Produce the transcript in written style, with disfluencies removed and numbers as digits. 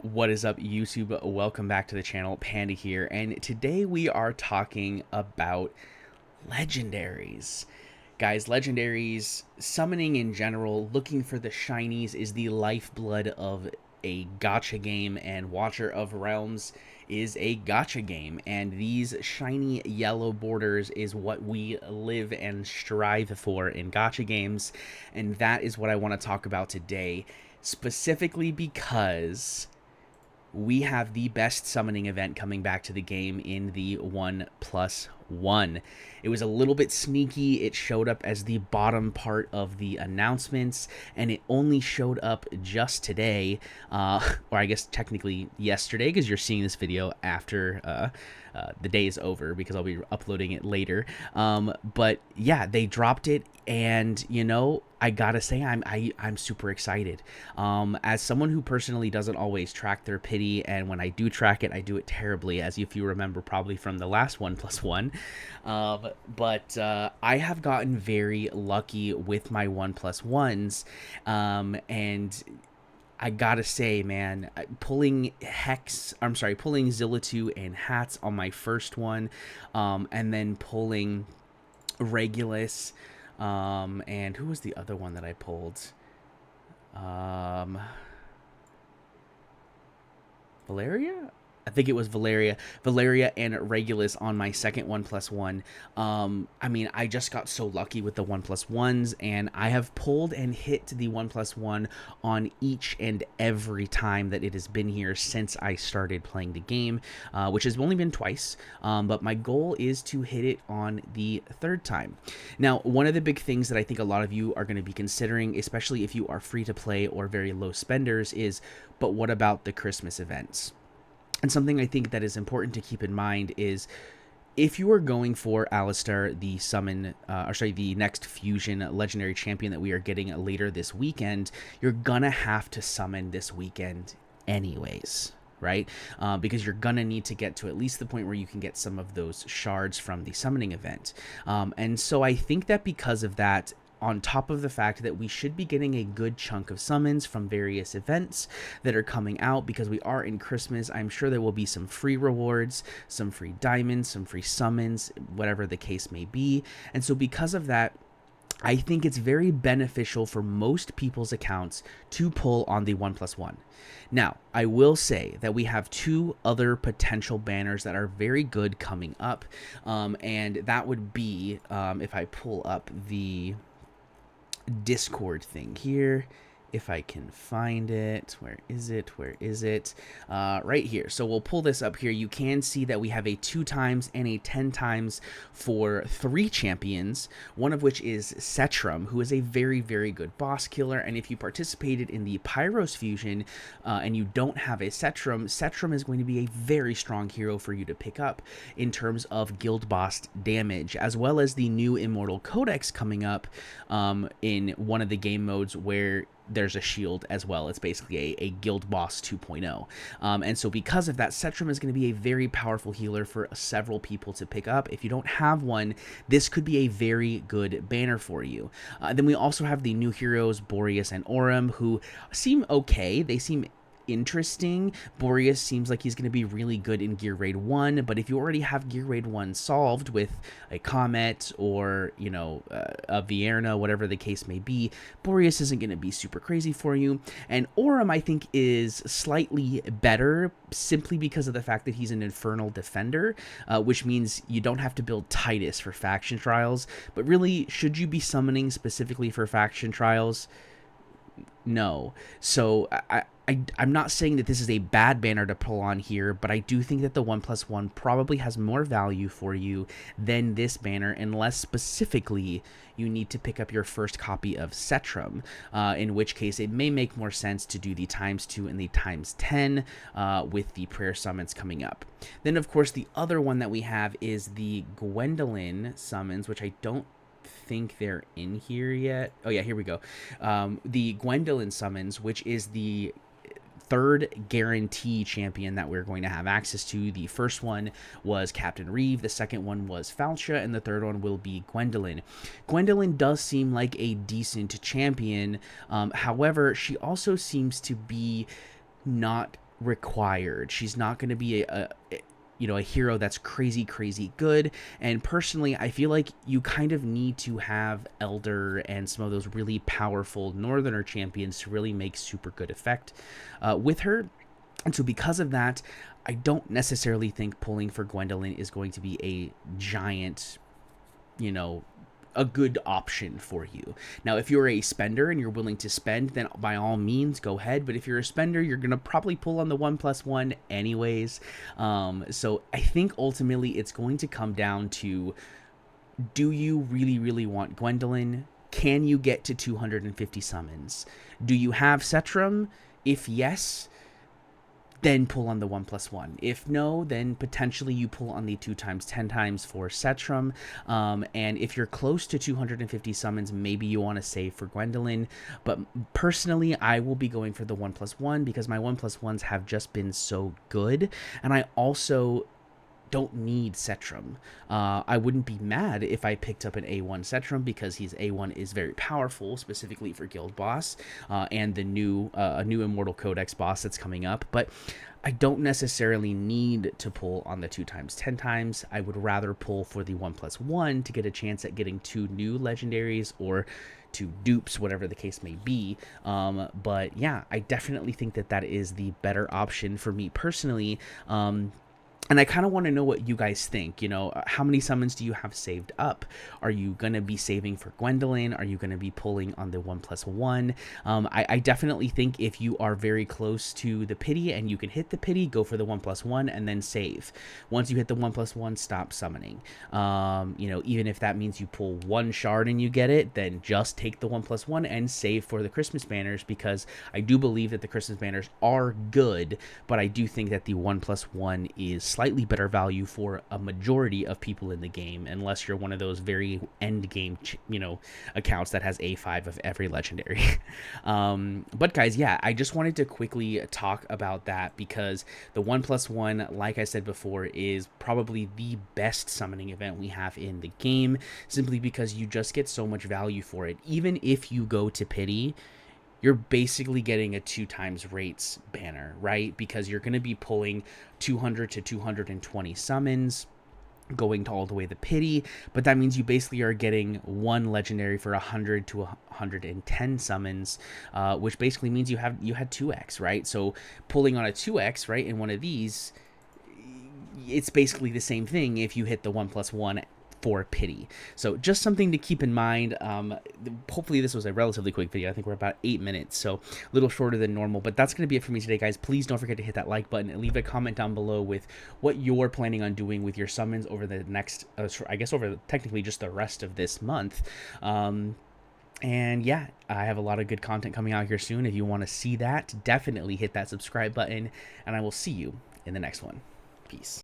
What is up, YouTube? Welcome back to the channel. Panda here, and today we are talking about legendaries. Guys, legendaries, summoning in general, looking for the shinies is the lifeblood of a gacha game, and Watcher of Realms is a gacha game, and these shiny yellow borders is what we live and strive for in gacha games, and that is what I want to talk about today, specifically because we have the best summoning event coming back to the game in the 1+1. It was a little bit sneaky. It showed up as the bottom part of the announcements, and it only showed up just today, or I guess technically yesterday, because you're seeing this video after the day is over, because I'll be uploading it later. But yeah, they dropped it, and I gotta say I'm super excited. As someone who personally doesn't always track their pity, and when I do track it, I do it terribly, as if you remember probably from the last 1+1. But I have gotten very lucky with my 1+1s, and I gotta say, man, pulling Zillatu and Hats on my first one, and then pulling Regulus, and who was the other one that I pulled? Valeria? I think it was Valeria and Regulus on my second 1+1. I mean, I just got so lucky with the 1+1s, and I have pulled and hit the 1+1 on each and every time that it has been here since I started playing the game, which has only been twice, but my goal is to hit it on the third time. Now, one of the big things that I think a lot of you are going to be considering, especially if you are free to play or very low spenders, is, but what about the Christmas events? And something I think that is important to keep in mind is, if you are going for Alistar, the the next fusion legendary champion that we are getting later this weekend, you're gonna have to summon this weekend anyways, right? Because you're gonna need to get to at least the point where you can get some of those shards from the summoning event. And so I think that because of that, on top of the fact that we should be getting a good chunk of summons from various events that are coming out, because we are in Christmas, I'm sure there will be some free rewards, some free diamonds, some free summons, whatever the case may be. And so because of that, I think it's very beneficial for most people's accounts to pull on the 1+1. Now, I will say that we have two other potential banners that are very good coming up, and that would be, if I pull up the Discord thing here, if I can find it. Where is it? Right here. So we'll pull this up here. You can see that we have a 2x and a 10x for 3 champions, one of which is Cetrum, who is a very, very good boss killer. And if you participated in the Pyros fusion and you don't have a Cetrum, Cetrum is going to be a very strong hero for you to pick up in terms of guild boss damage, as well as the new Immortal Codex coming up in one of the game modes where there's a shield as well. It's basically a guild boss 2.0. And so because of that, Cetrum is going to be a very powerful healer for several people to pick up. If you don't have one, this could be a very good banner for you. Then we also have the new heroes, Boreas and Aurum, who seem okay. They seem interesting. Boreas seems like he's going to be really good in Gear Raid 1, but if you already have Gear Raid 1 solved with a Comet or, a Vierna, whatever the case may be, Boreas isn't going to be super crazy for you. And Aurum, I think, is slightly better simply because of the fact that he's an Infernal Defender, which means you don't have to build Titus for Faction Trials. But really, should you be summoning specifically for Faction Trials? No. So I'm not saying that this is a bad banner to pull on here, but I do think that the 1+1 probably has more value for you than this banner, unless specifically you need to pick up your first copy of Cetrum, in which case it may make more sense to do the ×2 and the ×10 with the prayer summons coming up. Then, of course, the other one that we have is the Gwendolyn summons, which I don't think they're in here yet. Oh yeah, here we go. The Gwendolyn summons, which is the third guarantee champion that we're going to have access to. The first one was Captain Reeve, the second one was Falcha, and the third one will be Gwendolyn. Gwendolyn does seem like a decent champion. However, she also seems to be not required. She's not going to be a hero that's crazy good. And personally, I feel like you kind of need to have Elder and some of those really powerful Northerner champions to really make super good effect with her. And so because of that, I don't necessarily think pulling for Gwendolyn is going to be a giant, a good option for you. Now, if you're a spender and you're willing to spend, then by all means go ahead. But if you're a spender, you're going to probably pull on the 1+1 anyways. So I think ultimately it's going to come down to, do you really want Gwendolyn? Can you get to 250 summons? Do you have Cetrum? If yes, then pull on the 1+1. If no, then potentially you pull on the 2x 10x for Cetrum. And if you're close to 250 summons, maybe you want to save for Gwendolyn. But personally, I will be going for the 1+1 because my 1+1s have just been so good. And I also don't need Cetrum. I wouldn't be mad if I picked up an A1 Cetrum because his A1 is very powerful, specifically for Guild Boss and the new Immortal Codex boss that's coming up. But I don't necessarily need to pull on the 2x 10x. I would rather pull for the 1+1 to get a chance at getting 2 new legendaries or 2 dupes, whatever the case may be. But yeah, I definitely think that is the better option for me personally. And I kind of want to know what you guys think. How many summons do you have saved up? Are you going to be saving for Gwendolyn? Are you going to be pulling on the 1+1? I definitely think if you are very close to the pity and you can hit the pity, go for the 1+1 and then save. Once you hit the 1+1, stop summoning. Even if that means you pull 1 shard and you get it, then just take the 1+1 and save for the Christmas banners, because I do believe that the Christmas banners are good, but I do think that the 1+1 is slightly better value for a majority of people in the game, unless you're one of those very end game accounts that has A5 of every legendary. But guys, yeah, I just wanted to quickly talk about that because the 1+1, like I said before, is probably the best summoning event we have in the game, simply because you just get so much value for it. Even if you go to pity, you're basically getting a 2x rates banner, right? Because you're going to be pulling 200 to 220 summons, going to all the way to pity, but that means you basically are getting 1 legendary for 100 to 110 summons, which basically means you had 2x, right? So pulling on a 2x, right, in one of these, it's basically the same thing if you hit the 1+1 for pity. So just something to keep in mind. Hopefully this was a relatively quick video. I think we're about 8 minutes, so a little shorter than normal, but that's going to be it for me today, guys. Please don't forget to hit that like button and leave a comment down below with what you're planning on doing with your summons over the next, I guess over technically just the rest of this month. And yeah, I have a lot of good content coming out here soon. If you want to see that, definitely hit that subscribe button, and I will see you in the next one. Peace.